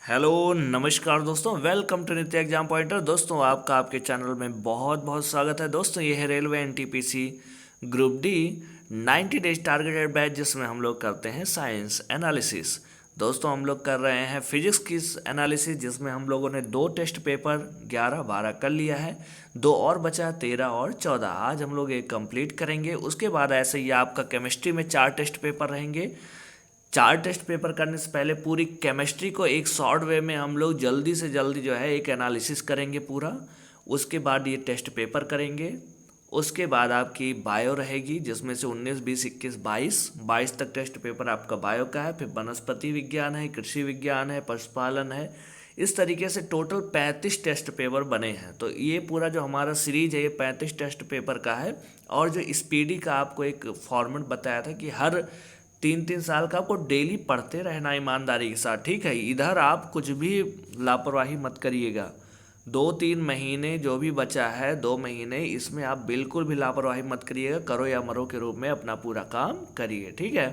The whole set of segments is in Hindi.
हेलो नमस्कार दोस्तों, वेलकम टू नित्य एग्जाम पॉइंटर। दोस्तों आपका आपके चैनल में बहुत बहुत स्वागत है। दोस्तों ये है railway NTPC group D 90 days targeted batch, जिसमें हम लोग करते हैं साइंस एनालिसिस। दोस्तों हम लोग कर रहे हैं फिजिक्स की एनालिसिस, जिसमें हम लोगों ने 2 टेस्ट पेपर 11-12 कर लिया है, 2 और बचा 13 और 14। आज हम लोग एक कंप्लीट करेंगे। उसके बाद ऐसे ही आपका केमिस्ट्री में 4 टेस्ट पेपर रहेंगे। 4 टेस्ट पेपर करने से पहले पूरी केमिस्ट्री को एक शॉर्ट वे में हम लोग जल्दी से जल्दी जो है एक एनालिसिस करेंगे पूरा। उसके बाद ये टेस्ट पेपर करेंगे। उसके बाद आपकी बायो रहेगी, जिसमें से 19, 20, 21, 22 तक टेस्ट पेपर आपका बायो का है। फिर वनस्पति विज्ञान है, कृषि विज्ञान है, पशुपालन है। इस तरीके से टोटल 35 टेस्ट पेपर बने हैं। तो ये पूरा जो हमारा सीरीज है ये 35 टेस्ट पेपर का है। और जो स्पीडी का आपको एक फॉर्मेट बताया था कि हर 3-3 साल का आपको डेली पढ़ते रहना ईमानदारी के साथ, ठीक है। इधर आप कुछ भी लापरवाही मत करिएगा। 2-3 महीने जो भी बचा है, 2 महीने, इसमें आप बिल्कुल भी लापरवाही मत करिएगा। करो या मरो के रूप में अपना पूरा काम करिए, ठीक है।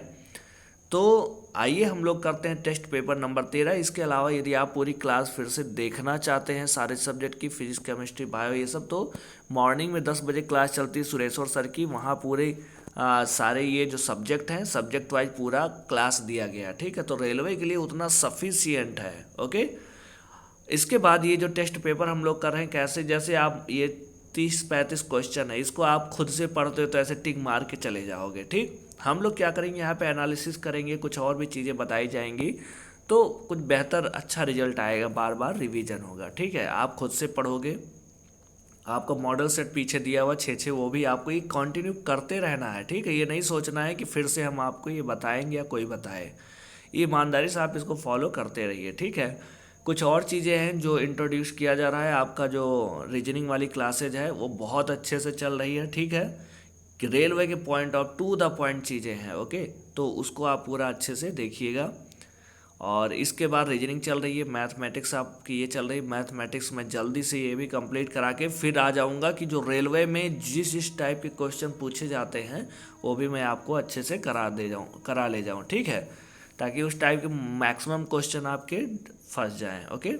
तो आइए हम लोग करते हैं टेस्ट पेपर नंबर 13। इसके अलावा यदि आप पूरी क्लास फिर से देखना चाहते हैं सारे सब्जेक्ट की, फिजिक्स केमिस्ट्री बायो ये सब, तो मॉर्निंग में 10 बजे क्लास चलती है सुरेश्वर सर की। वहाँ पूरे सारे ये जो सब्जेक्ट हैं सब्जेक्ट वाइज पूरा क्लास दिया गया, ठीक है। तो रेलवे के लिए उतना सफिशियंट है, ओके। इसके बाद ये जो टेस्ट पेपर हम लोग कर रहे हैं कैसे, जैसे आप ये 30-35 क्वेश्चन है, इसको आप खुद से पढ़ते हो तो ऐसे टिक मार के चले जाओगे, ठीक। हम लोग क्या करेंगे, यहाँ पे एनालिसिस करेंगे, कुछ और भी चीज़ें बताई जाएंगी, तो कुछ बेहतर अच्छा रिजल्ट आएगा, बार बार रिवीजन होगा, ठीक है। आप खुद से पढ़ोगे, आपको मॉडल सेट पीछे दिया हुआ 6-6, वो भी आपको ये कंटिन्यू करते रहना है, ठीक है। ये नहीं सोचना है कि फिर से हम आपको ये बताएंगे या कोई बताए। ईमानदारी से आप इसको फॉलो करते रहिए, ठीक है। कुछ और चीज़ें हैं जो इंट्रोड्यूस किया जा रहा है। आपका जो रीजनिंग वाली क्लासेज है वो बहुत अच्छे से चल रही है, ठीक है। कि रेलवे के point of to the point चीज़ें हैं, ओके। तो उसको आप पूरा अच्छे से देखिएगा। और इसके बाद रीजनिंग चल रही है, मैथमेटिक्स आपकी ये चल रही है। मैथमेटिक्स में जल्दी से ये भी कंप्लीट करा के फिर आ जाऊंगा कि जो रेलवे में जिस टाइप के क्वेश्चन पूछे जाते हैं वो भी मैं आपको अच्छे से करा ले जाऊँ, ठीक है। ताकि उस टाइप के मैक्सिमम क्वेश्चन आपके फंस जाएं, ओके।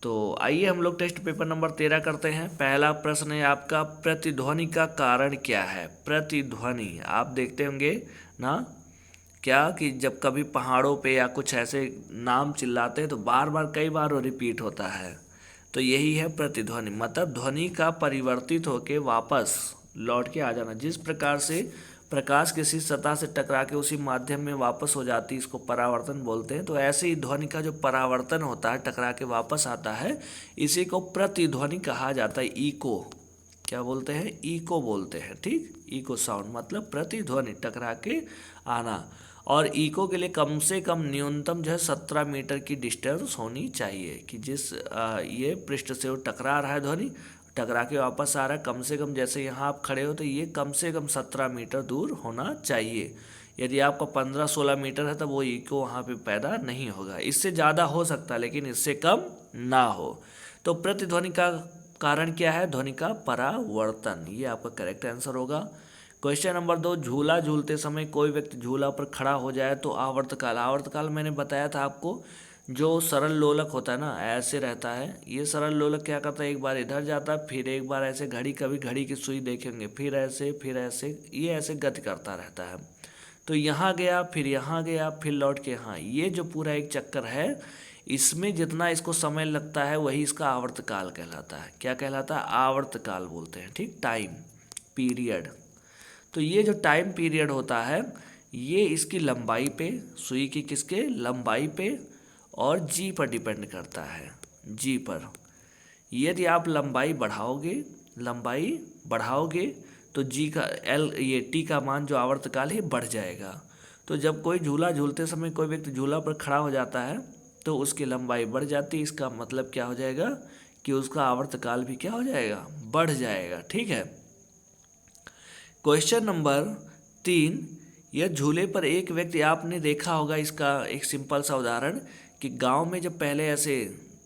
तो आइए हम लोग टेस्ट पेपर नंबर 13 करते हैं। पहला प्रश्न है आपका, प्रतिध्वनि का कारण क्या है। प्रतिध्वनि आप देखते होंगे ना, क्या कि जब कभी पहाड़ों पे या कुछ ऐसे नाम चिल्लाते हैं तो बार बार कई बार वो रिपीट होता है। तो यही है प्रतिध्वनि, मतलब ध्वनि का परिवर्तित होके वापस लौट के आ जाना। जिस प्रकार से प्रकाश किसी सतह से टकरा के उसी माध्यम में वापस हो जाती है, इसको परावर्तन बोलते हैं। तो ऐसे ही ध्वनि का जो परावर्तन होता है, टकरा के वापस आता है, इसी को प्रतिध्वनि कहा जाता है। इको क्या बोलते हैं, इको बोलते हैं, ठीक। इको साउंड मतलब प्रतिध्वनि, टकरा के आना। और इको के लिए कम से कम न्यूनतम जो है 17 मीटर की डिस्टेंस होनी चाहिए, कि जिस ये पृष्ठ से वो टकरा रहा है, ध्वनि टकरा के वापस आ रहा है, कम से कम जैसे यहाँ आप खड़े हो तो ये कम से कम 17 मीटर दूर होना चाहिए। यदि आपका 15-16 मीटर है तब वो इको वहाँ पे पैदा नहीं होगा। इससे ज़्यादा हो सकता है लेकिन इससे कम ना हो। तो प्रतिध्वनि का कारण क्या है, ध्वनि का परावर्तन, ये आपका करेक्ट आंसर होगा। क्वेश्चन नंबर 2, झूला झूलते समय कोई व्यक्ति झूला पर खड़ा हो जाए तो आवर्तकाल। आवर्तकाल मैंने बताया था आपको, जो सरल लोलक होता है ना, ऐसे रहता है। ये सरल लोलक क्या करता है, एक बार इधर जाता है, फिर एक बार ऐसे घड़ी, कभी घड़ी की सुई देखेंगे, फिर ऐसे, ये ऐसे गति करता रहता है। तो यहाँ गया, फिर यहाँ गया, फिर लौट के यहाँ, ये जो पूरा एक चक्कर है, इसमें जितना इसको समय लगता है वही इसका आवर्तकाल कहलाता है। क्या कहलाता है, आवर्तकाल बोलते हैं, ठीक, टाइम पीरियड। तो ये जो टाइम पीरियड होता है ये इसकी लंबाई पे, सुई की किसके लंबाई पे और जी पर डिपेंड करता है, जी पर। यदि आप लंबाई बढ़ाओगे तो जी का ये टी का मान जो आवर्तकाल है बढ़ जाएगा। तो जब कोई झूला झूलते समय कोई व्यक्ति झूला पर खड़ा हो जाता है तो उसकी लंबाई बढ़ जाती है। इसका मतलब क्या हो जाएगा कि उसका आवर्तकाल भी क्या हो जाएगा, बढ़ जाएगा, ठीक है। क्वेश्चन नंबर 3, यह झूले पर एक व्यक्ति, आपने देखा होगा इसका एक सिंपल सा उदाहरण कि गांव में जब पहले ऐसे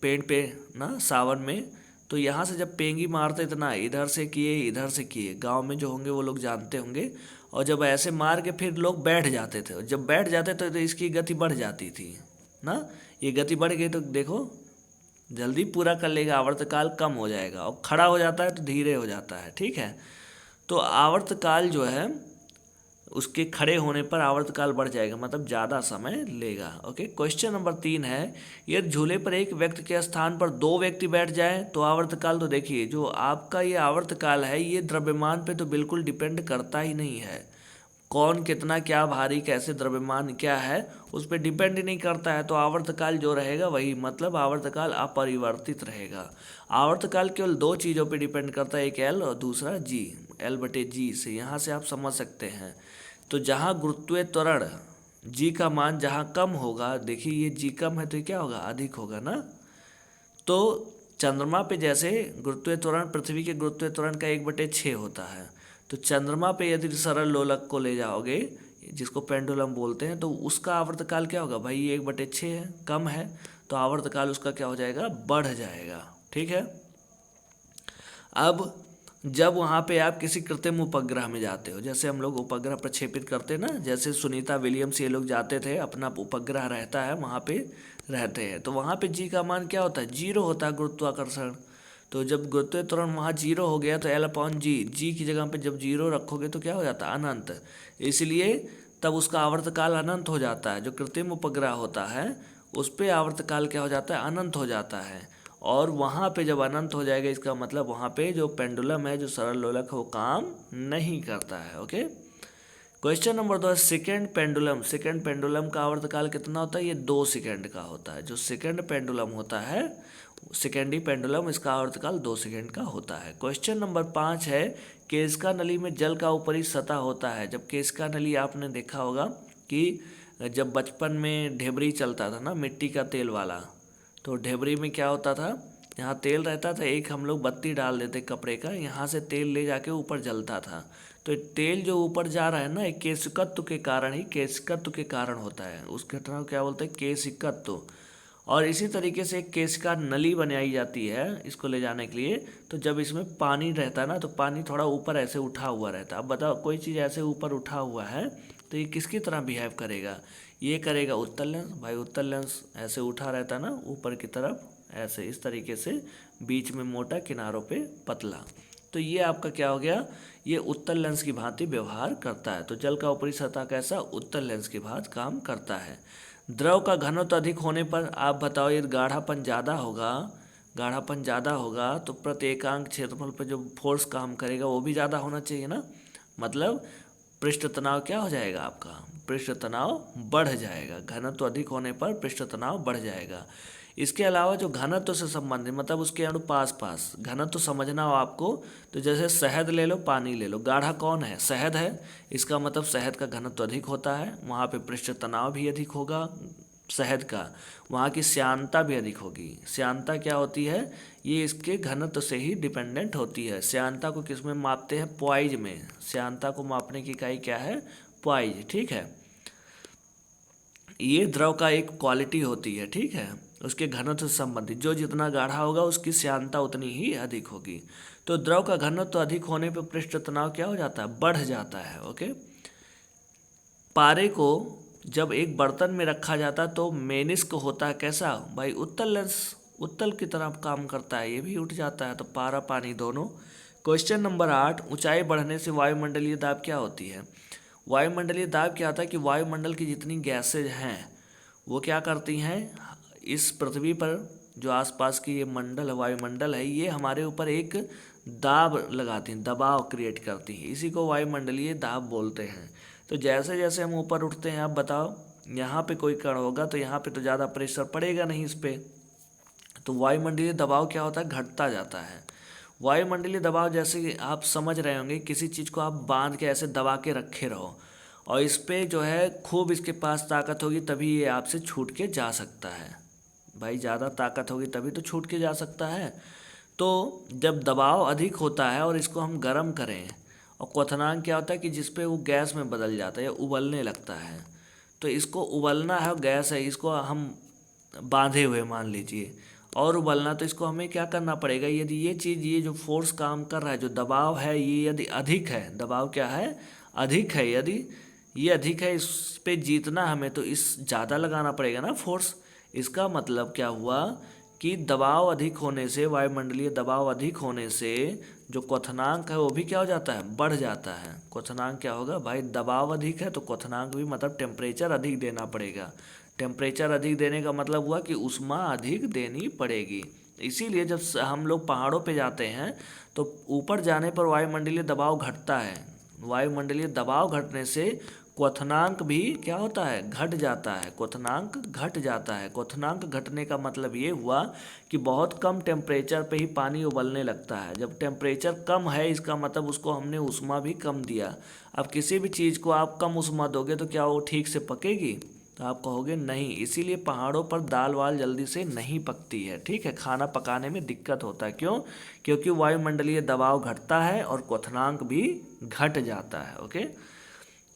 पेड़ पे ना सावन में, तो यहाँ से जब पेंगी मारते थे ना, इधर से किए, गांव में जो होंगे वो लोग जानते होंगे। और जब ऐसे मार के फिर लोग बैठ जाते थे, जब बैठ जाते थे तो इसकी गति बढ़ जाती थी, ना। ये गति बढ़ गई तो देखो जल्दी पूरा कर लेगा, आवर्तकाल कम हो जाएगा, और खड़ा हो जाता है तो धीरे हो जाता है, ठीक है। तो आवर्तकाल जो है उसके खड़े होने पर आवर्तकाल बढ़ जाएगा, मतलब ज़्यादा समय लेगा। ओके, क्वेश्चन नंबर 3 है, यदि झूले पर एक व्यक्ति के स्थान पर 2 व्यक्ति बैठ जाएं तो आवर्तकाल, तो देखिए जो आपका ये आवर्तकाल है ये द्रव्यमान पे तो बिल्कुल डिपेंड करता ही नहीं है। कौन कितना क्या भारी कैसे द्रव्यमान क्या है उस पर डिपेंड ही नहीं करता है, तो आवर्तकाल जो रहेगा वही, मतलब आवर्तकाल अपरिवर्तित रहेगा। आवर्तकाल केवल 2 चीज़ों पे डिपेंड करता है, एक एल और दूसरा जी, L/G से, यहाँ से आप समझ सकते हैं। तो जहाँ गुरुत्वीय त्वरण जी का मान जहाँ कम होगा, देखिए ये जी कम है तो ये क्या होगा, अधिक होगा ना। तो चंद्रमा पे जैसे गुरुत्वीय त्वरण पृथ्वी के गुरुत्वीय त्वरण का 1/6 होता है, तो चंद्रमा पे यदि सरल लोलक को ले जाओगे जिसको पेंडुलम बोलते हैं, तो उसका आवर्तकाल क्या होगा भाई, ये 1/6 है, कम है, तो आवर्तकाल उसका क्या हो जाएगा, बढ़ जाएगा, ठीक है। अब जब वहाँ पे आप किसी कृत्रिम उपग्रह में जाते हो, जैसे हम लोग उपग्रह प्रक्षेपित करते हैं ना, जैसे सुनीता विलियम्स ये लोग जाते थे, अपना उपग्रह रहता है वहाँ पे रहते हैं, तो वहाँ पे जी का मान क्या होता है, 0 होता है गुरुत्वाकर्षण। तो जब गुरुत्वीय त्वरण वहाँ 0 हो गया तो L/G, जी की जगह पे जब 0 रखोगे तो क्या हो जाता है, अनंत। इसलिए तब उसका आवर्तकाल अनंत हो जाता है। जो कृत्रिम उपग्रह होता है उस पर आवर्तकाल क्या हो जाता है, अनंत हो जाता है। और वहाँ पे जब अनंत हो जाएगा इसका मतलब वहाँ पे जो पेंडुलम है, जो सरल लोलक है, वो काम नहीं करता है। ओके, क्वेश्चन नंबर 2 है, सेकेंड पेंडुलम। सेकेंड पेंडुलम का आवर्तकाल कितना होता है, ये 2 सेकेंड का होता है। जो सेकेंड पेंडुलम होता है, सेकेंडी पेंडुलम, इसका आवर्तकाल 2 सेकेंड का होता है। क्वेश्चन नंबर 5 है, केशिका नली में जल का ऊपरी सतह होता है। जब केशिका नली आपने देखा होगा कि जब बचपन में ढेबरी चलता था ना, मिट्टी का तेल वाला, तो ढेबरी में क्या होता था, यहाँ तेल रहता था, एक हम लोग बत्ती डाल देते कपड़े का, यहाँ से तेल ले जाके ऊपर जलता था। तो तेल जो ऊपर जा रहा है ना, एक केशिकत्व के कारण ही, केशिकत्व के कारण होता है, उस घटना को क्या बोलते हैं, केशिकत्व। और इसी तरीके से एक केशिका नली बनाई जाती है इसको ले जाने के लिए। तो जब इसमें पानी रहता है ना, तो पानी थोड़ा ऊपर ऐसे उठा हुआ रहता है। अब बताओ कोई चीज़ ऐसे ऊपर उठा हुआ है तो ये किसकी तरह बिहेव करेगा, ये करेगा उत्तल लेंस। भाई उत्तल लेंस ऐसे उठा रहता है ना ऊपर की तरफ, ऐसे इस तरीके से, बीच में मोटा, किनारों पे पतला। तो ये आपका क्या हो गया, ये उत्तल लेंस की भांति व्यवहार करता है। तो जल का ऊपरी सतह कैसा, उत्तल लेंस की भांति काम करता है। द्रव का घनत्व अधिक होने पर आप बताओ, यदि गाढ़ापन ज़्यादा होगा, गाढ़ापन ज़्यादा होगा तो प्रति एकांक क्षेत्रफल पर जो फोर्स काम करेगा वो भी ज़्यादा होना चाहिए ना। मतलब पृष्ठ तनाव क्या हो जाएगा आपका, पृष्ठ तनाव बढ़ जाएगा। घनत्व अधिक होने पर पृष्ठ तनाव बढ़ जाएगा। इसके अलावा जो घनत्व से संबंधित, मतलब उसके अनुपास पास घनत्व समझना हो आपको, तो जैसे शहद ले लो, पानी ले लो, गाढ़ा कौन है, शहद है, इसका मतलब शहद का घनत्व अधिक होता है, वहाँ पे पृष्ठ तनाव भी अधिक होगा शहद का, वहाँ की श्यानता भी अधिक होगी। श्यानता क्या होती है, ये इसके घनत्व से ही डिपेंडेंट होती है। श्यानता को किस में मापते हैं, पॉइज में। श्यानता को मापने की इकाई क्या है, पॉइज, ठीक है। ये द्रव का एक क्वालिटी होती है, ठीक है, उसके घनत्व से संबंधित। जो जितना गाढ़ा होगा उसकी श्यानता उतनी ही अधिक होगी। तो द्रव का घनत्व अधिक होने पर पृष्ठ तनाव क्या हो जाता है, बढ़ जाता है। ओके, पारे को जब एक बर्तन में रखा जाता है तो मेनिस्क होता है कैसा भाई, उत्तल लेंस, उत्तल की तरह काम करता है, ये भी उठ जाता है। तो पारा पानी दोनों। क्वेश्चन नंबर 8, ऊंचाई बढ़ने से वायुमंडलीय दाब क्या होती है। वायुमंडलीय दाब क्या होता है कि वायुमंडल की जितनी गैसेज हैं वो क्या करती हैं, इस पृथ्वी पर जो आसपास की ये मंडल है, वायुमंडल है, ये हमारे ऊपर एक दाब लगाती हैं, दबाव क्रिएट करती हैं, इसी को वायुमंडलीय दाब बोलते हैं। तो जैसे जैसे हम ऊपर उठते हैं, आप बताओ यहाँ पे कोई कण होगा तो यहाँ पे तो ज़्यादा प्रेशर पड़ेगा नहीं इस पर, तो वायुमंडलीय दबाव क्या होता है, घटता जाता है। वायुमंडलीय दबाव जैसे कि आप समझ रहे होंगे, किसी चीज़ को आप बांध के ऐसे दबा के रखे रहो और इस पर जो है खूब इसके पास ताकत होगी तभी ये आपसे छूट के जा सकता है। भाई ज़्यादा ताकत होगी तभी तो छूट के जा सकता है। तो जब दबाव अधिक होता है और इसको हम गर्म करें, और क्वथनांक क्या होता है कि जिस पे वो गैस में बदल जाता है या उबलने लगता है, तो इसको उबलना है, गैस है, इसको हम बांधे हुए मान लीजिए और उबलना, तो इसको हमें क्या करना पड़ेगा, यदि ये चीज़, ये जो फोर्स काम कर रहा है, जो दबाव है, ये यदि अधिक है, दबाव क्या है, अधिक है, यदि ये अधिक है, इस पे जीतना हमें तो इस ज़्यादा लगाना पड़ेगा ना फोर्स। इसका मतलब क्या हुआ कि दबाव अधिक होने से, वायुमंडलीय दबाव अधिक होने से जो क्वथनांक है वो भी क्या हो जाता है, बढ़ जाता है। क्वथनांक क्या होगा भाई, दबाव अधिक है तो क्वथनांक भी मतलब टेम्परेचर अधिक देना पड़ेगा। टेम्परेचर अधिक देने का मतलब हुआ कि ऊष्मा अधिक देनी पड़ेगी। इसीलिए जब हम लोग पहाड़ों पे जाते हैं तो ऊपर जाने पर वायुमंडलीय दबाव घटता है। वायुमंडलीय दबाव घटने से क्वथनांक भी क्या होता है, घट जाता है। क्वथनांक घट जाता है। क्वथनांक घटने का मतलब ये हुआ कि बहुत कम टेम्परेचर पे ही पानी उबलने लगता है। जब टेम्परेचर कम है इसका मतलब उसको हमने ऊष्मा भी कम दिया। अब किसी भी चीज़ को आप कम ऊष्मा दोगे तो क्या वो ठीक से पकेगी, तो आप कहोगे नहीं। इसीलिए पहाड़ों पर दाल वाल जल्दी से नहीं पकती है, ठीक है, खाना पकाने में दिक्कत होता है। क्यों? क्योंकि वायुमंडलीय दबाव घटता है और क्वथनांक भी घट जाता है। ओके,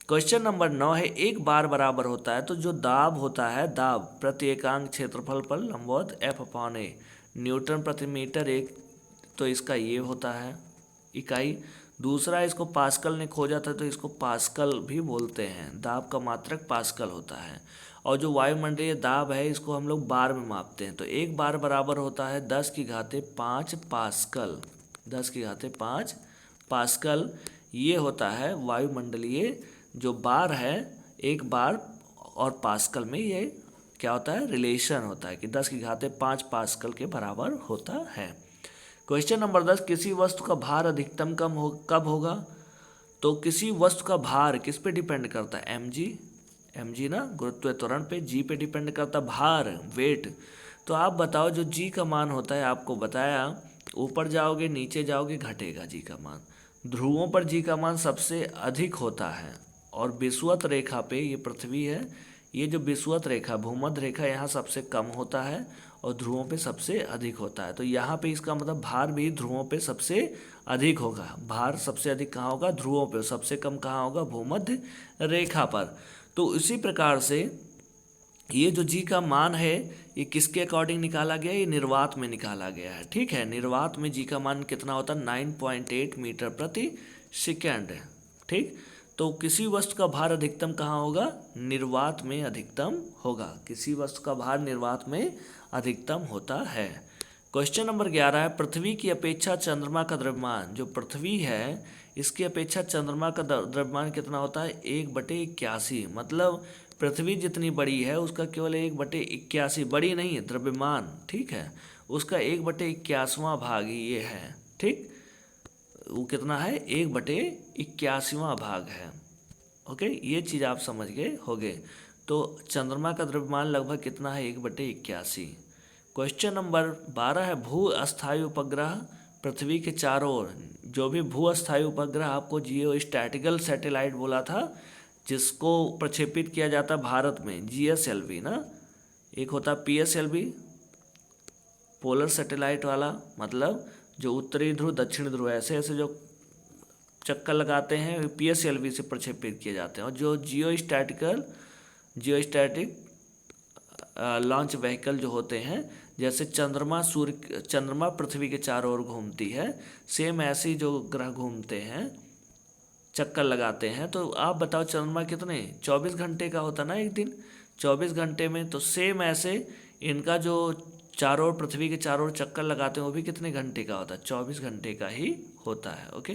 क्वेश्चन नंबर 9 है, एक बार बराबर होता है तो जो दाब होता है, दाब प्रति एकांक क्षेत्रफल पर लंबवत F/A न्यूटन प्रति मीटर एक, तो इसका ये होता है इकाई। दूसरा, इसको पास्कल ने खोजा था तो इसको पास्कल भी बोलते हैं। दाब का मात्रक पास्कल होता है। और जो वायुमंडलीय दाब है इसको हम लोग बार में मापते हैं। तो एक बार बराबर होता है 10⁵5 पास्कल। 10⁵5 पास्कल ये होता है वायुमंडलीय जो बार है। एक बार और पास्कल में ये क्या होता है, रिलेशन होता है कि 10⁵5 पास्कल के बराबर होता है। क्वेश्चन नंबर 10, किसी वस्तु का भार अधिकतम कब होगा? तो किसी वस्तु का भार किस पे डिपेंड करता है, mg ना, गुरुत्व त्वरण पे। g पे डिपेंड करता है भार, वेट। तो आप बताओ जो g का मान होता है, आपको बताया ऊपर जाओगे नीचे जाओगे घटेगा g का मान। ध्रुवों पर g का मान सबसे अधिक होता है और विषुवत रेखा पे, ये पृथ्वी है, ये जो विषुवत रेखा भूमध्य रेखा यहाँ सबसे कम होता है और ध्रुवों पे सबसे अधिक होता है। तो यहाँ पे इसका मतलब भार भी ध्रुवों पे सबसे अधिक होगा। भार सबसे अधिक कहाँ होगा, ध्रुवों पे। सबसे कम कहाँ होगा, भूमध्य रेखा पर। तो इसी प्रकार से ये जो जी का मान है ये किसके अकॉर्डिंग निकाला गया, ये निर्वात में निकाला गया है, ठीक है। निर्वात में जी का मान कितना होता है, 9.8 मीटर प्रति सेकेंड, ठीक। तो किसी वस्तु का भार अधिकतम कहाँ होगा, निर्वात में अधिकतम होगा। किसी वस्तु का भार निर्वात में अधिकतम होता है। क्वेश्चन नंबर 11 है, पृथ्वी की अपेक्षा चंद्रमा का द्रव्यमान, जो पृथ्वी है इसकी अपेक्षा चंद्रमा का द्रव्यमान कितना होता है, 1/81। मतलब पृथ्वी जितनी बड़ी है उसका केवल 1/81, बड़ी नहीं है द्रव्यमान, ठीक है, उसका 1/81वां भाग ही ये है, ठीक। वो कितना है, 1/81वां भाग है। ओके, ये चीज़ आप समझ गए होगे। तो चंद्रमा का द्रव्यमान लगभग कितना है, 1/81। क्वेश्चन नंबर 12 है, भू अस्थायी उपग्रह पृथ्वी के चारों ओर, जो भी भू अस्थायी उपग्रह आपको जियो स्टैटिकल सैटेलाइट बोला था जिसको प्रक्षेपित किया जाता है भारत में, GSLV ना, एक होता PSLV पोलर सैटेलाइट वाला, मतलब जो उत्तरी ध्रुव दक्षिण ध्रुव ऐसे ऐसे जो चक्कर लगाते हैं PSLV से प्रक्षेपित किए जाते हैं। और जो जियोस्टैटिक लॉन्च व्हीकल जो होते हैं, जैसे चंद्रमा पृथ्वी के चारों ओर घूमती है, सेम ऐसे ही जो ग्रह घूमते हैं चक्कर लगाते हैं। तो आप बताओ चंद्रमा कितने 24 घंटे का होता ना एक दिन, 24 घंटे में। तो सेम ऐसे इनका जो चारों ओर पृथ्वी के चारों ओर चक्कर लगाते हैं वो भी कितने घंटे का होता है, 24 घंटे का ही होता है। ओके,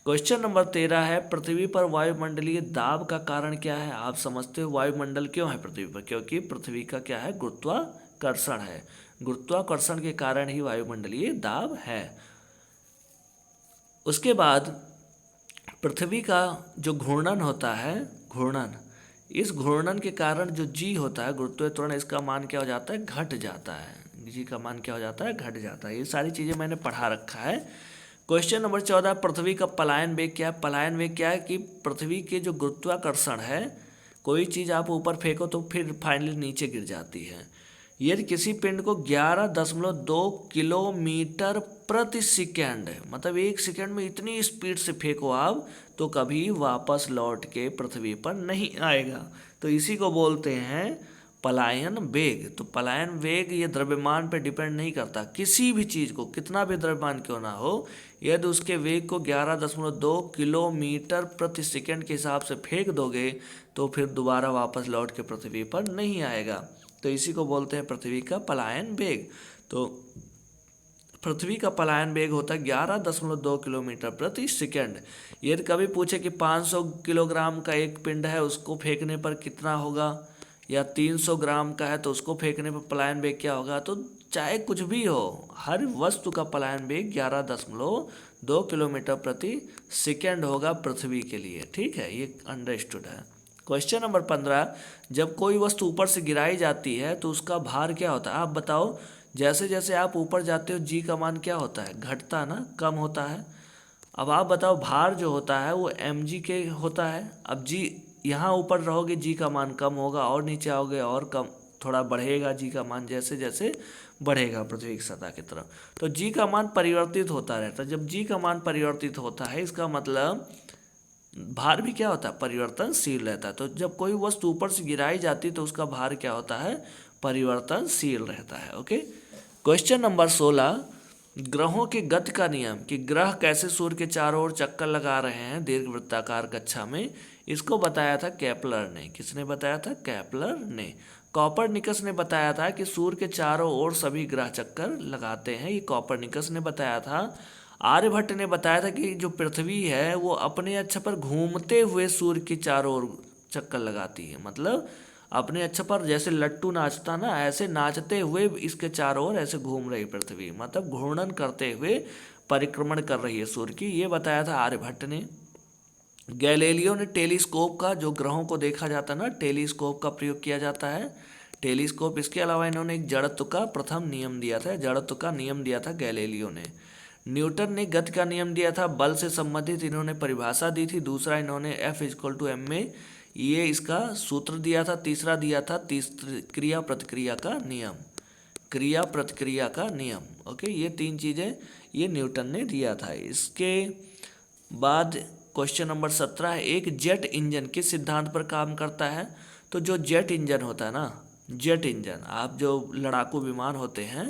क्वेश्चन नंबर 13 है, पृथ्वी पर वायुमंडलीय दाब का कारण क्या है। आप समझते हो वायुमंडल क्यों है पृथ्वी पर, क्योंकि पृथ्वी का क्या है, गुरुत्वाकर्षण है। गुरुत्वाकर्षण के कारण ही वायुमंडलीय दाब है। उसके बाद पृथ्वी का जो घूर्णन होता है, घूर्णन, इस घूर्णन के कारण जो जी होता है, गुरुत्व त्वरण, इसका मान क्या हो जाता है, घट जाता है। जी का मान क्या हो जाता है, घट जाता है। ये सारी चीज़ें मैंने पढ़ा रखा है। क्वेश्चन नंबर 14, पृथ्वी का पलायन वेग क्या है। पलायन वेग क्या है कि पृथ्वी के जो गुरुत्वाकर्षण है, कोई चीज़ आप ऊपर फेंको तो फिर फाइनली नीचे गिर जाती है। यदि किसी पिंड को 11.2 किलोमीटर प्रति सेकेंड, मतलब 1 सेकेंड में इतनी स्पीड से फेंको आप, तो कभी वापस लौट के पृथ्वी पर नहीं आएगा। तो इसी को बोलते हैं पलायन वेग। तो पलायन वेग ये द्रव्यमान पे डिपेंड नहीं करता। किसी भी चीज़ को कितना भी द्रव्यमान क्यों ना हो, यदि उसके वेग को 11.2 किलोमीटर प्रति सेकेंड के हिसाब से फेंक दोगे तो फिर दोबारा वापस लौट के पृथ्वी पर नहीं आएगा। तो इसी को बोलते हैं पृथ्वी का पलायन वेग। तो पृथ्वी का पलायन वेग होता है 11.2 किलोमीटर प्रति सेकंड। यदि कभी पूछे कि 500 किलोग्राम का एक पिंड है, उसको फेंकने पर कितना होगा, या 300 ग्राम का है तो उसको फेंकने पर पलायन वेग क्या होगा, तो चाहे कुछ भी हो, हर वस्तु का पलायन वेग 11.2 किलोमीटर प्रति सेकंड होगा पृथ्वी के लिए। ठीक है, ये अंडरस्टूड है। क्वेश्चन नंबर 15, जब कोई वस्तु ऊपर से गिराई जाती है तो उसका भार क्या होता है। आप बताओ, जैसे जैसे आप ऊपर जाते हो जी का मान क्या होता है, घटता है ना, कम होता है। अब आप बताओ, भार जो होता है वो mg के होता है। अब जी यहाँ ऊपर रहोगे जी का मान कम होगा, और नीचे आओगे और कम, थोड़ा बढ़ेगा जी का मान जैसे जैसे बढ़ेगा पृथ्वी की सतह की तरफ। तो जी का मान परिवर्तित होता रहता है। जब जी का मान परिवर्तित होता है, इसका मतलब भार भी क्या होता है, परिवर्तनशील रहता है। तो जब कोई वस्तु ऊपर से गिराई जाती है तो उसका भार क्या होता है, परिवर्तनशील रहता है। ओके। क्वेश्चन नंबर 16, ग्रहों के गति का नियम, कि ग्रह कैसे सूर्य के चारों ओर चक्कर लगा रहे हैं दीर्घवृत्ताकार कक्षा में, इसको बताया था केपलर ने। किसने बताया था, केपलर ने। कॉपरनिकस ने बताया था कि सूर्य के चारों ओर सभी ग्रह चक्कर लगाते हैं, ये कॉपरनिकस ने बताया था। आर्यभट्ट ने बताया था कि जो पृथ्वी है वो अपने अक्ष पर घूमते हुए सूर्य के चारों ओर चक्कर लगाती है। मतलब अपने अक्ष पर जैसे लट्टू नाचता ना, ऐसे नाचते हुए इसके चारों ओर ऐसे घूम रही पृथ्वी, मतलब घूर्णन करते हुए परिक्रमण कर रही है सूर्य की, ये बताया था आर्यभट्ट ने। गैलीलियो ने टेलीस्कोप का, जो ग्रहों को देखा जाता है ना, टेलीस्कोप का प्रयोग किया जाता है, टेलीस्कोप। इसके अलावा इन्होंने एक जड़त्व का प्रथम नियम दिया था, जड़त्व का नियम दिया था गैलीलियो ने। न्यूटन ने गति का नियम दिया था, बल से संबंधित इन्होंने परिभाषा दी थी। दूसरा इन्होंने F=m में ये इसका सूत्र दिया था। तीसरा दिया था क्रिया प्रतिक्रिया का नियम, क्रिया प्रतिक्रिया का नियम। ओके, ये तीन चीज़ें ये न्यूटन ने दिया था। इसके बाद क्वेश्चन नंबर 17 है, एक जेट इंजन किस सिद्धांत पर काम करता है। तो जो जेट इंजन होता है ना, जेट इंजन, आप जो लड़ाकू विमान होते हैं,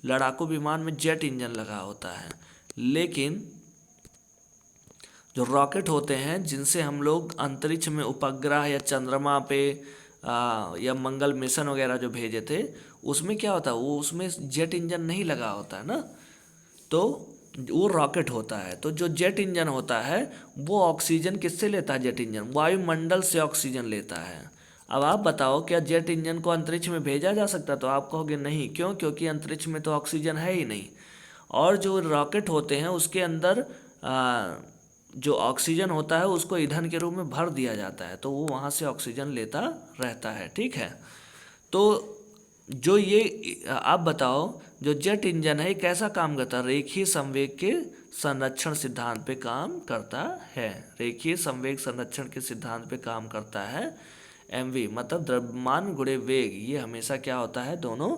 लड़ाकू विमान में जेट इंजन लगा होता है। लेकिन जो रॉकेट होते हैं जिनसे हम लोग अंतरिक्ष में उपग्रह या चंद्रमा पे या मंगल मिशन वगैरह जो भेजे थे, उसमें क्या होता है, वो उसमें जेट इंजन नहीं लगा होता है ना, तो वो रॉकेट होता है। तो जो जेट इंजन होता है वो ऑक्सीजन किससे लेता है, जेट इंजन वायुमंडल से ऑक्सीजन लेता है। अब आप बताओ, क्या जेट इंजन को अंतरिक्ष में भेजा जा सकता, तो आप कहोगे नहीं। क्यों, क्योंकि अंतरिक्ष में तो ऑक्सीजन है ही नहीं। और जो रॉकेट होते हैं उसके अंदर जो ऑक्सीजन होता है उसको ईंधन के रूप में भर दिया जाता है, तो वो वहाँ से ऑक्सीजन लेता रहता है। ठीक है, तो जो ये आप बताओ, जो जेट इंजन है कैसा काम करता है, रेखीय संवेग के संरक्षण सिद्धांत पे काम करता है। रेखीय संवेग संरक्षण के सिद्धांत पे काम करता है। mv मतलब द्रव्यमान गुणे वेग, ये हमेशा क्या होता है, दोनों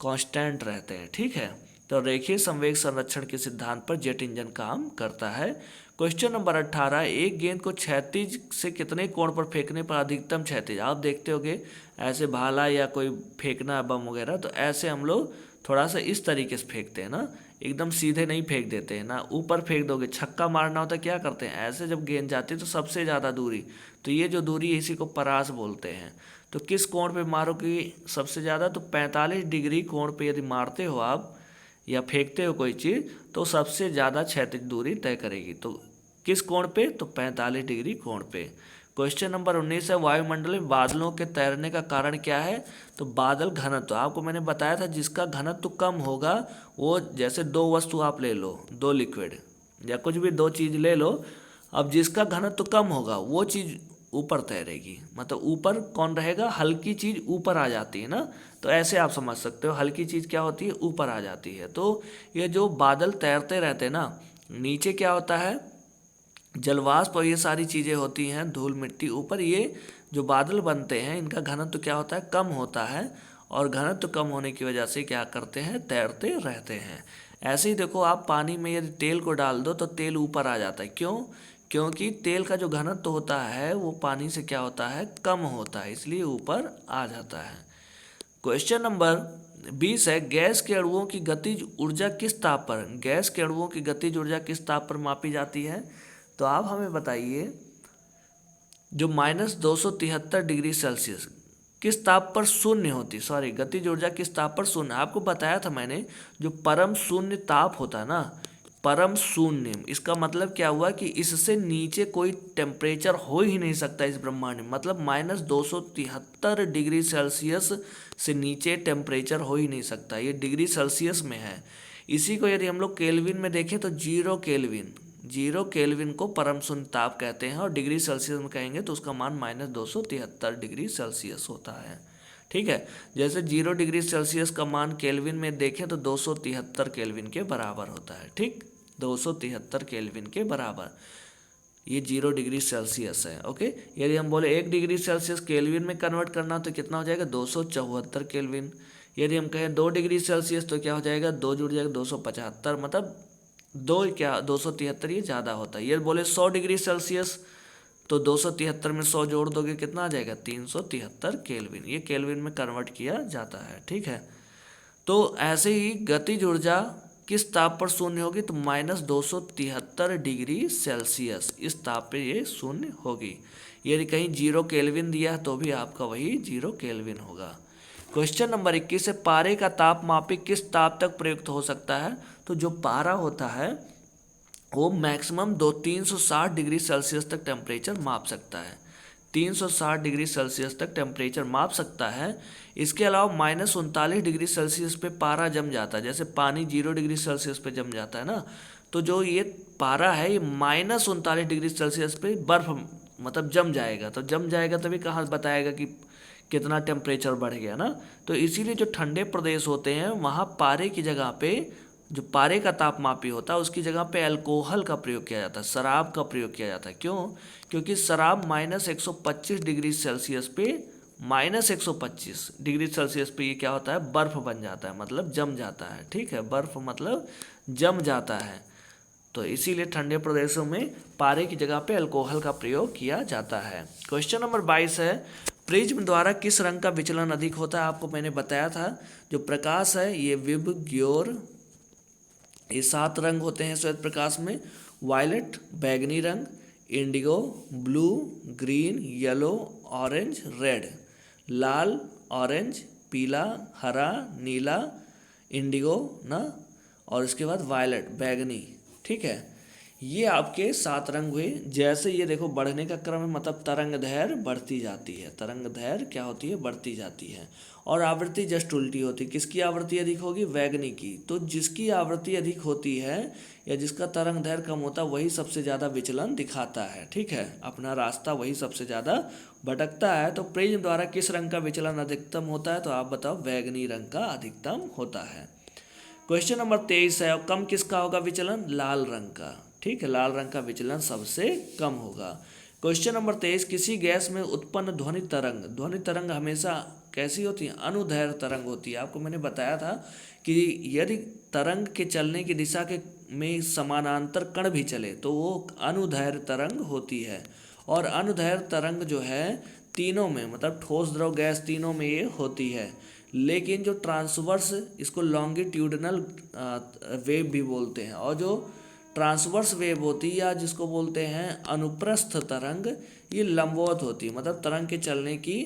कांस्टेंट रहते हैं। ठीक है, तो रेखीय संवेग संरक्षण के सिद्धांत पर जेट इंजन काम करता है। क्वेश्चन नंबर 18, एक गेंद को क्षैतिज से कितने कोण पर फेंकने पर अधिकतम क्षैतिज। आप देखते होगे ऐसे भाला या कोई फेंकना बम वगैरह, तो ऐसे हम लोग थोड़ा सा इस तरीके से फेंकते हैं ना, एकदम सीधे नहीं फेंक देते हैं ना। ऊपर फेंक दोगे, छक्का मारना होता है, क्या करते हैं, ऐसे जब गेंद जाती है तो सबसे ज़्यादा दूरी, तो ये जो दूरी है इसी को परास बोलते हैं। तो किस कोण पे मारोगे सबसे ज़्यादा, तो 45 डिग्री कोण पे यदि मारते हो आप या फेंकते हो कोई चीज़, तो सबसे ज़्यादा क्षैतिज दूरी तय करेगी। तो किस कोण पे, तो 45 डिग्री कोण पे। क्वेश्चन नंबर 19 है, वायुमंडल में बादलों के तैरने का कारण क्या है। तो बादल घनत्व, आपको मैंने बताया था जिसका घनत्व कम होगा वो, जैसे दो वस्तु आप ले लो, दो लिक्विड या कुछ भी दो चीज़ ले लो, अब जिसका घनत्व कम होगा वो चीज़ ऊपर तैरेगी। मतलब ऊपर कौन रहेगा, हल्की चीज़ ऊपर आ जाती है ना, तो ऐसे आप समझ सकते हो, हल्की चीज़ क्या होती है, ऊपर आ जाती है। तो ये जो बादल तैरते रहते हैं ना, नीचे क्या होता है, जलवाष्प और ये सारी चीज़ें होती हैं, धूल मिट्टी, ऊपर ये जो बादल बनते हैं इनका घनत्व क्या होता है, कम होता है, और घनत्व कम होने की वजह से क्या करते हैं, तैरते रहते हैं। ऐसे ही देखो, आप पानी में यदि तेल को डाल दो तो तेल ऊपर आ जाता है। क्यों, क्योंकि तेल का जो घनत्व होता है वो पानी से क्या होता है, कम होता है, इसलिए ऊपर आ जाता है। क्वेश्चन नंबर 20 है, गैस के अणुओं की गतिज ऊर्जा किस ताप पर, गैस के अणुओं की गतिज ऊर्जा किस ताप पर मापी जाती है। तो आप हमें बताइए, जो -273 डिग्री सेल्सियस किस ताप पर शून्य होती, सॉरी गतिज ऊर्जा किस ताप पर शून्य, आपको बताया था मैंने, जो परम शून्य ताप होता है ना, परम शून्य, इसका मतलब क्या हुआ कि इससे नीचे कोई टेम्परेचर हो ही नहीं सकता इस ब्रह्मांड में, मतलब -273 डिग्री सेल्सियस से नीचे टेम्परेचर हो ही नहीं सकता, ये डिग्री सेल्सियस में है। इसी को यदि हम लोग केल्विन में देखें तो 0 केल्विन को परम शून्य ताप कहते हैं, और डिग्री सेल्सियस में कहेंगे तो उसका मान -273 डिग्री सेल्सियस होता है। ठीक है, जैसे 0 डिग्री सेल्सियस का मान केल्विन में देखें तो 273 केल्विन के बराबर होता है। ठीक, 273 केल्विन के बराबर, ये 0 डिग्री सेल्सियस है। ओके, यदि हम बोले 1 डिग्री सेल्सियस केल्विन में कन्वर्ट करना तो कितना हो जाएगा, 274 केल्विन। यदि हम कहें 2 डिग्री सेल्सियस तो क्या हो जाएगा, 2 जुड़ जाएगा 275, मतलब 273, ये ज़्यादा होता है। ये बोले 100 डिग्री सेल्सियस तो 273 में 100 जोड़ दोगे कितना आ जाएगा, 373 केल्विन, ये केल्विन में कन्वर्ट किया जाता है। ठीक है, तो ऐसे ही गतिज ऊर्जा किस ताप पर शून्य होगी, तो -273 डिग्री सेल्सियस, इस ताप पे ये शून्य होगी। यदि कहीं 0 केल्विन दिया है तो भी आपका वही 0 केल्विन होगा। क्वेश्चन नंबर 21 है, पारे का तापमापी किस ताप तक प्रयुक्त हो सकता है, तो जो पारा होता है वो मैक्सिमम 360 डिग्री सेल्सियस तक टेम्परेचर माप सकता है, 360 डिग्री सेल्सियस तक टेम्परेचर माप सकता है। इसके अलावा -39 डिग्री सेल्सियस पे पारा जम जाता है, जैसे पानी 0 डिग्री सेल्सियस पे जम जाता है ना, तो जो ये पारा है ये -39 डिग्री सेल्सियस पे बर्फ मतलब जम जाएगा, तो जम जाएगा तभी कहाँ बताएगा कि कितना टेम्परेचर बढ़ गया ना। तो इसीलिए जो ठंडे प्रदेश होते हैं वहाँ पारे की जगह पे, जो पारे का तापमापी होता है उसकी जगह पे अल्कोहल का प्रयोग किया जाता है, शराब का प्रयोग किया जाता है। क्यों, क्योंकि शराब -125 डिग्री सेल्सियस पे, -125 डिग्री सेल्सियस पे ये क्या होता है, बर्फ बन जाता है, मतलब जम जाता है। ठीक है, बर्फ मतलब जम जाता है, तो इसीलिए ठंडे प्रदेशों में पारे की जगह पे अल्कोहल का प्रयोग किया जाता है। क्वेश्चन नंबर 22 है, प्रिज्म द्वारा किस रंग का विचलन अधिक होता है, आपको मैंने बताया था, जो प्रकाश है ये विब, ग्योर, ये 7 रंग होते हैं श्वेत प्रकाश में, वायलेट बैगनी रंग, indigo, blue, green, yellow, orange, red, लाल, ऑरेंज, पीला, हरा, नीला, इंडिगो ना, और इसके बाद वायलेट बैगनी। ठीक है, ये आपके 7 रंग हुए। जैसे ये देखो बढ़ने का क्रम है, मतलब तरंग दैर्घ्य बढ़ती जाती है, तरंग दैर्घ्य क्या होती है, बढ़ती जाती है, और आवृत्ति जस्ट उल्टी होती है। किसकी आवृत्ति अधिक होगी, वैगनी की। तो जिसकी आवृत्ति अधिक होती है या जिसका तरंग दैर्घ्य कम होता है वही सबसे ज़्यादा विचलन दिखाता है। ठीक है, अपना रास्ता वही सबसे ज़्यादा भटकता है। तो प्रिज्म द्वारा किस रंग का विचलन अधिकतम होता है, तो आप बताओ, वैगनी रंग का अधिकतम होता है। क्वेश्चन नंबर 23 है, और कम किसका होगा विचलन, लाल रंग का। ठीक है, लाल रंग का विचलन सबसे कम होगा। क्वेश्चन नंबर 23, किसी गैस में उत्पन्न ध्वनि तरंग, ध्वनि तरंग हमेशा कैसी होती है, अनुदैर्घ्य तरंग होती है। आपको मैंने बताया था कि यदि तरंग के चलने की दिशा के में समानांतर कण भी चले तो वो अनुदैर्घ्य तरंग होती है। और अनुदैर्घ्य तरंग जो है तीनों में, मतलब ठोस, द्रव, गैस, तीनों में ये होती है। लेकिन जो ट्रांसवर्स, इसको लॉन्गिट्यूडनल वेव भी बोलते हैं, और जो ट्रांसवर्स वेव होती है या जिसको बोलते हैं अनुप्रस्थ तरंग, ये लंबवत होती है, मतलब तरंग के चलने की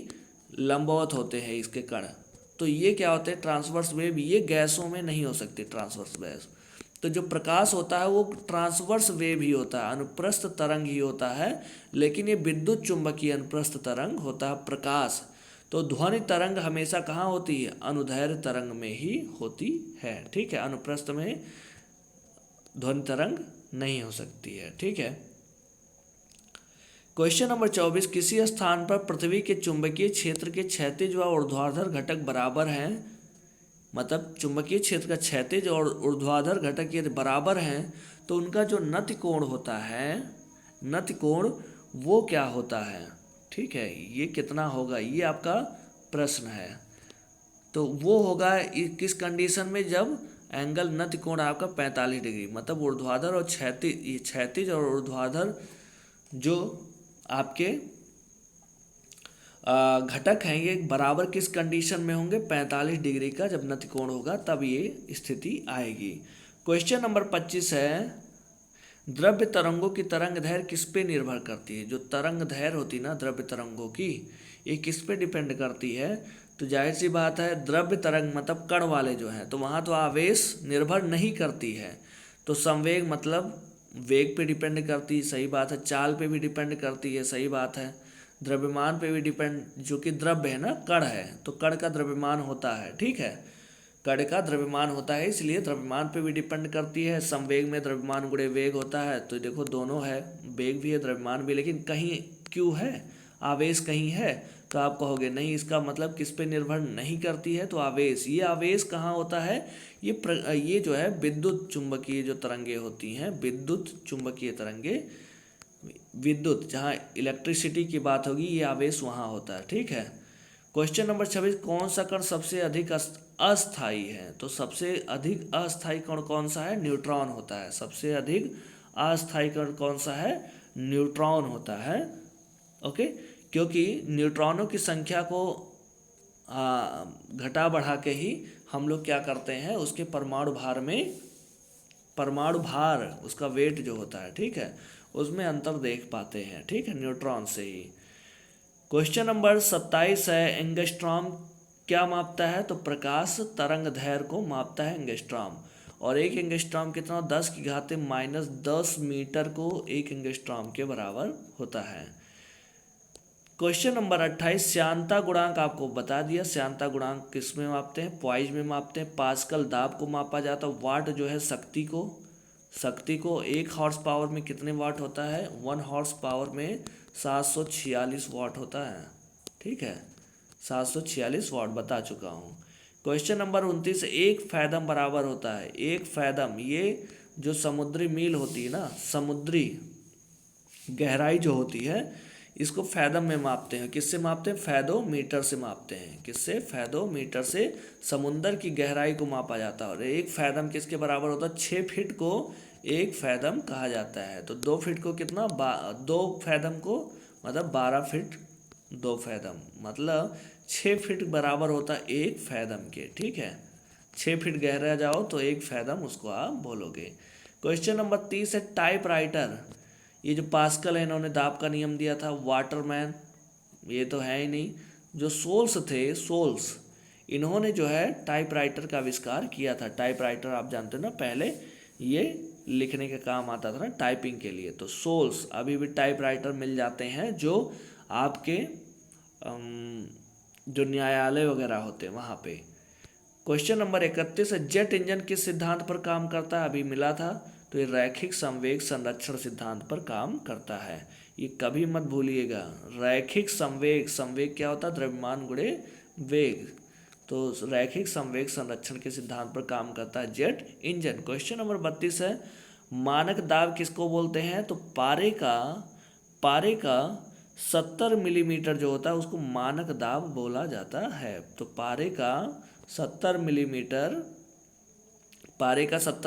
लंबवत होते हैं इसके कण। तो ये क्या होते हैं, ट्रांसवर्स वेव, ये गैसों में नहीं हो सकती ट्रांसवर्स वेव। तो जो प्रकाश होता है वो ट्रांसवर्स वेव ही होता है, अनुप्रस्थ तरंग ही होता है, लेकिन ये विद्युत चुंबकीय अनुप्रस्थ तरंग होता है प्रकाश। तो ध्वनि तरंग हमेशा कहाँ होती है, अनुदैर्घ्य तरंग में ही होती है। ठीक है, अनुप्रस्थ में ध्वनि तरंग नहीं हो सकती है। ठीक है, क्वेश्चन नंबर 24, किसी स्थान पर पृथ्वी के चुंबकीय क्षेत्र के क्षैतिज व ऊर्ध्वाधर घटक बराबर हैं, मतलब चुंबकीय क्षेत्र का क्षैतिज और ऊर्ध्वाधर घटक यदि बराबर हैं तो उनका जो नति कोण होता है, नति कोण वो क्या होता है। ठीक है, ये कितना होगा, ये आपका प्रश्न है। तो वो होगा किस कंडीशन में, जब एंगल नति कोण आपका 45 डिग्री, मतलब ऊर्ध्वाधर और क्षैतिज, ये क्षैतिज और ऊर्ध्वाधर जो आपके घटक हैं ये बराबर किस कंडीशन में होंगे, 45 डिग्री का जब नति कोण होगा तब ये स्थिति आएगी। क्वेश्चन नंबर 25 है, द्रव्य तरंगों की तरंग दैर्घ्य किस पे निर्भर करती है। जो तरंग दैर्घ्य होती है ना द्रव्य तरंगों की, ये किस पे डिपेंड करती है? तो जाहिर सी बात है द्रव्य तरंग मतलब कण वाले जो हैं, तो वहाँ तो आवेश निर्भर नहीं करती है। तो संवेग मतलब वेग पे डिपेंड करती है, सही बात है। चाल पे भी डिपेंड करती है, सही बात है। द्रव्यमान पे भी डिपेंड, जो कि द्रव्य है ना, कण है, तो कण का द्रव्यमान होता है, ठीक है। कण का द्रव्यमान होता है, इसलिए द्रव्यमान पे भी डिपेंड करती है। संवेग में द्रव्यमान गुणे वेग होता है, तो देखो दोनों है, वेग भी है द्रव्यमान भी, लेकिन कहीं क्यों है, आवेश कहीं है, तो आप कहोगे नहीं, इसका मतलब किस पे निर्भर नहीं करती है, तो आवेश। ये आवेश कहाँ होता है? ये जो है विद्युत चुंबकीय जो तरंगे होती हैं, विद्युत चुंबकीय तरंगे, विद्युत जहाँ इलेक्ट्रिसिटी की बात होगी, ये आवेश वहाँ होता है, ठीक है। क्वेश्चन नंबर 26, कौन सा कण सबसे अधिक अस्थाई है? तो सबसे अधिक अस्थाई कण कौन सा है? न्यूट्रॉन होता है। सबसे अधिक अस्थाई कण कौन सा है? न्यूट्रॉन होता है। ओके, क्योंकि न्यूट्रॉनों की संख्या को घटा बढ़ा के ही हम लोग क्या करते हैं, उसके परमाणु भार में, परमाणु भार उसका वेट जो होता है, ठीक है, उसमें अंतर देख पाते हैं, ठीक है, न्यूट्रॉन से ही। क्वेश्चन नंबर 27 है, एंगस्ट्रॉम क्या मापता है? तो प्रकाश तरंग दैर्घ्य को मापता है एंगस्ट्रॉम। और एक एंगस्ट्रॉम कितना? 10⁻⁻10 मीटर को एक एंगस्ट्रॉम के बराबर होता है। क्वेश्चन नंबर 28, श्यानता गुणांक आपको बता दिया। श्यानता गुणांक किस में मापते हैं? पॉइज में मापते हैं। पास्कल दाब को मापा जाता है। वाट जो है शक्ति को 1 हॉर्स पावर में कितने वाट होता है? 1 हॉर्स पावर में 746 वाट होता है, ठीक है, 746 वाट बता चुका हूँ। क्वेश्चन नंबर 29, 1 फैदम बराबर होता है, 1 फैदम, ये जो समुद्री मील होती है ना, समुद्री गहराई जो होती है, इसको फैदम में मापते हैं। किससे मापते हैं? फैदोमीटर से मापते हैं। किससे? फैदोमीटर से समुद्र की गहराई को मापा जाता है। और 1 फैदम किसके बराबर होता है? 6 फीट को 1 फैदम कहा जाता है। तो 2 फीट को कितना? 2 फैदम को मतलब 12 फीट 2 फैदम, मतलब 6 फीट बराबर होता है 1 फैदम के, ठीक है। 6 फीट गहरा जाओ तो 1 फैदम उसको आप बोलोगे। क्वेश्चन नंबर 30 है, टाइपराइटर, ये जो पास्कल है इन्होंने दाब का नियम दिया था। वाटरमैन ये तो है ही नहीं। जो सोल्स थे, सोल्स, इन्होंने जो है टाइपराइटर का आविष्कार किया था। टाइपराइटर आप जानते हो ना, पहले ये लिखने का काम आता था ना, टाइपिंग के लिए। तो सोल्स, अभी भी टाइपराइटर मिल जाते हैं जो आपके जो न्यायालय वगैरह होते हैं वहाँ पे। क्वेश्चन नंबर 31 है, जेट इंजन किस सिद्धांत पर काम करता है? अभी मिला था, तो ये रैखिक संवेग संरक्षण सिद्धांत पर काम करता है। ये कभी मत भूलिएगा, रैखिक संवेग, संवेग क्या होता है? द्रव्यमान गुणे वेग। तो रैखिक संवेग संरक्षण के सिद्धांत पर काम करता है जेट इंजन। क्वेश्चन नंबर 32 है, मानक दाब किसको बोलते हैं? तो पारे का 70 मिलीमीटर जो होता है उसको मानक दाब बोला जाता है। तो पारे का 70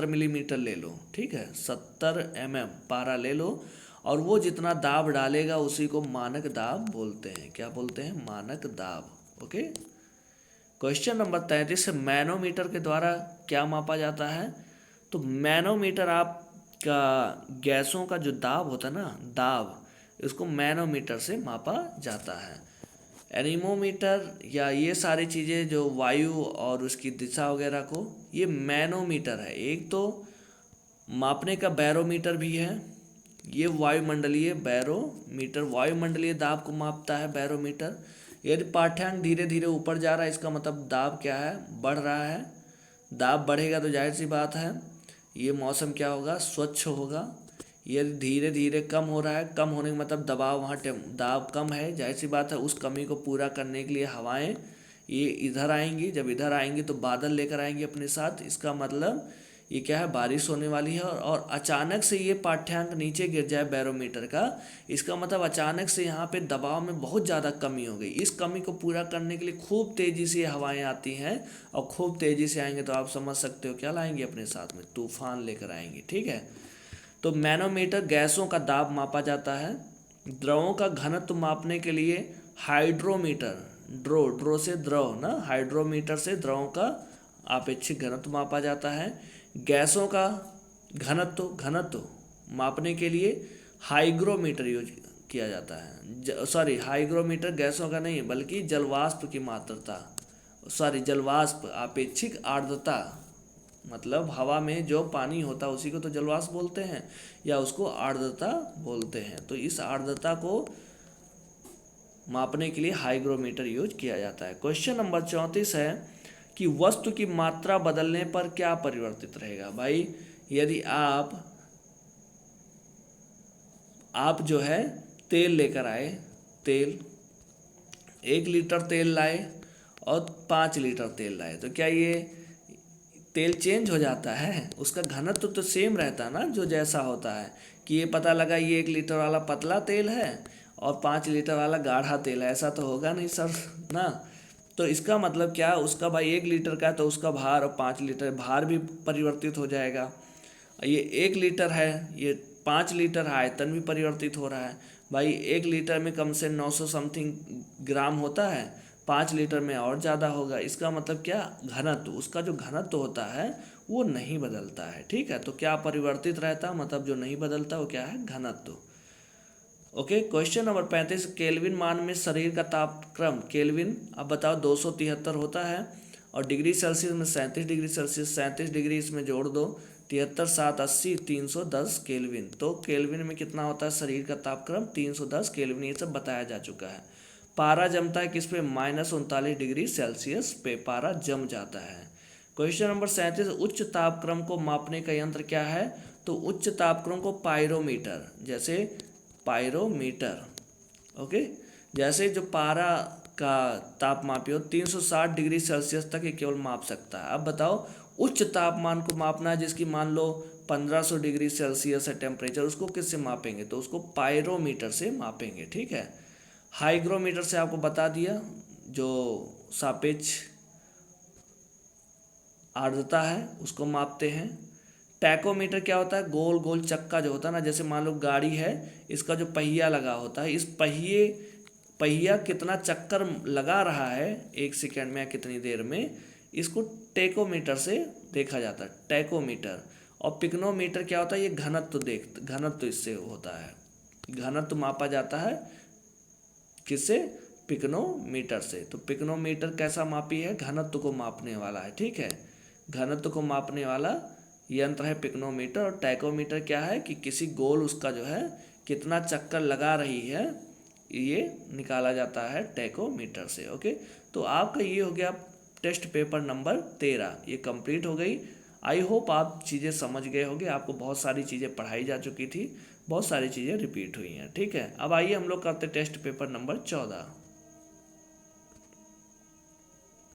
मिलीमीटर ले लो, ठीक है, 70 mm पारा ले लो, और वो जितना दाब डालेगा उसी को मानक दाब बोलते हैं। क्या बोलते हैं? मानक दाब। ओके। क्वेश्चन नंबर 33 है, मैनोमीटर के द्वारा क्या मापा जाता है? तो मैनोमीटर आपका गैसों का जो दाब होता है ना, दाब, इसको मैनोमीटर से मापा जाता है। एनीमोमीटर या ये सारी चीज़ें जो वायु और उसकी दिशा वगैरह को, ये मैनोमीटर है। एक तो मापने का बैरोमीटर भी है, ये वायुमंडलीय बैरोमीटर, वायुमंडलीय दाब को मापता है बैरोमीटर। यदि पाठ्यांक धीरे धीरे ऊपर जा रहा है, इसका मतलब दाब क्या है? बढ़ रहा है। दाब बढ़ेगा तो जाहिर सी बात है ये मौसम क्या होगा? स्वच्छ होगा। यदि धीरे धीरे कम हो रहा है, कम होने का मतलब दबाव, वहाँ दाब कम है, जाहिर सी बात है उस कमी को पूरा करने के लिए हवाएं ये इधर आएंगी। जब इधर आएंगी तो बादल लेकर आएंगी अपने साथ। इसका मतलब ये क्या है? बारिश होने वाली है। और अचानक से ये पाठ्यांक नीचे गिर जाए बैरोमीटर का, इसका मतलब अचानक से यहाँ पे दबाव में बहुत ज़्यादा कमी हो गई। इस कमी को पूरा करने के लिए खूब तेज़ी से हवाएं आती हैं, और खूब तेज़ी से आएंगे तो आप समझ सकते हो क्या लाएंगे अपने साथ में? तूफान लेकर आएंगे, ठीक है। तो मैनोमीटर गैसों का दाब मापा जाता है। द्रवों का घनत्व मापने के लिए हाइड्रोमीटर, ड्रो से द्रव ना, हाइड्रोमीटर से द्रवों का आपेक्षिक घनत्व मापा जाता है। गैसों का घनत्व मापने के लिए हाइग्रोमीटर यूज किया जाता है। सॉरी, हाइग्रोमीटर गैसों का नहीं बल्कि जलवाष्प की मात्रता, सॉरी जलवाष्प, आपेक्षिक आर्द्रता, मतलब हवा में जो पानी होता है उसी को तो जलवाष्प बोलते हैं या उसको आर्द्रता बोलते हैं। तो इस आर्द्रता को मापने के लिए हाइग्रोमीटर यूज किया जाता है। क्वेश्चन नंबर 34 है कि वस्तु की मात्रा बदलने पर क्या परिवर्तित रहेगा। भाई यदि आप जो है तेल लेकर आए, तेल 1 लीटर तेल लाए और 5 लीटर तेल लाए, तो क्या ये तेल चेंज हो जाता है? उसका घनत्व तो सेम रहता है ना, जो जैसा होता है कि ये पता लगा ये 1 लीटर वाला पतला तेल है और 5 लीटर वाला गाढ़ा तेल है, ऐसा तो होगा नहीं सर ना। तो इसका मतलब क्या, उसका भाई 1 लीटर का तो उसका भार और 5 लीटर भार भी परिवर्तित हो जाएगा। ये 1 लीटर है, ये 5 लीटर है, आयतन भी परिवर्तित हो रहा है। भाई 1 लीटर में कम से 900 समथिंग ग्राम होता है, 5 लीटर में और ज़्यादा होगा। इसका मतलब क्या, घनत्व, उसका जो घनत्व होता है वो नहीं बदलता है। ठीक है, तो क्या परिवर्तित रहता, मतलब जो नहीं बदलता वो क्या है, घनत्व। ओके, क्वेश्चन नंबर 35, केल्विन मान में शरीर का तापक्रम, केल्विन अब बताओ 273 होता है और डिग्री सेल्सियस में 37 डिग्री सेल्सियस, 37 डिग्री इसमें जोड़ दो, 73 7 80 310 केल्विन। तो केल्विन में कितना होता है शरीर का तापक्रम, 310 केल्विन, ये सब बताया जा चुका है। पारा जमता है किस पे, -39 डिग्री सेल्सियस पे पारा जम जाता है। क्वेश्चन नंबर 37, उच्च तापक्रम को मापने का यंत्र क्या है। तो उच्च तापक्रम को पायरोमीटर, जैसे पायरोमीटर, ओके, जैसे जो पारा का तापमापी हो 360 डिग्री सेल्सियस तक ये केवल माप सकता है। अब बताओ उच्च तापमान को मापना है जिसकी मान लो 1500 डिग्री सेल्सियस है टेम्परेचर, उसको किससे मापेंगे, तो उसको पायरोमीटर से मापेंगे। ठीक है, हाइग्रोमीटर से आपको बता दिया, जो सापेक्ष आर्द्रता है उसको मापते हैं। टैकोमीटर क्या होता है, गोल गोल चक्का जो होता है ना, जैसे मान लो गाड़ी है, इसका जो पहिया लगा होता है, इस पहिया कितना चक्कर लगा रहा है 1 सेकंड में या कितनी देर में, इसको टैकोमीटर से देखा जाता है, टैकोमीटर। और पिग्नोमीटर क्या होता है, ये घनत्व इससे होता है, घनत्व मापा जाता है किससे, पिग्नोमीटर से। तो पिग्नोमीटर कैसा मापी है, घनत्व को मापने वाला है। ठीक है, घनत्व को मापने वाला यंत्र है पिग्नोमीटर। और टैकोमीटर क्या है कि किसी गोल उसका जो है कितना चक्कर लगा रही है, ये निकाला जाता है टैकोमीटर से। ओके, तो आपका ये हो गया टेस्ट पेपर नंबर 13, ये कंप्लीट हो गई। आई होप आप चीज़ें समझ गए होंगे, आपको बहुत सारी चीज़ें पढ़ाई जा चुकी थी, बहुत सारी चीज़ें रिपीट हुई हैं। ठीक है, अब आइए हम लोग करते टेस्ट पेपर नंबर 14।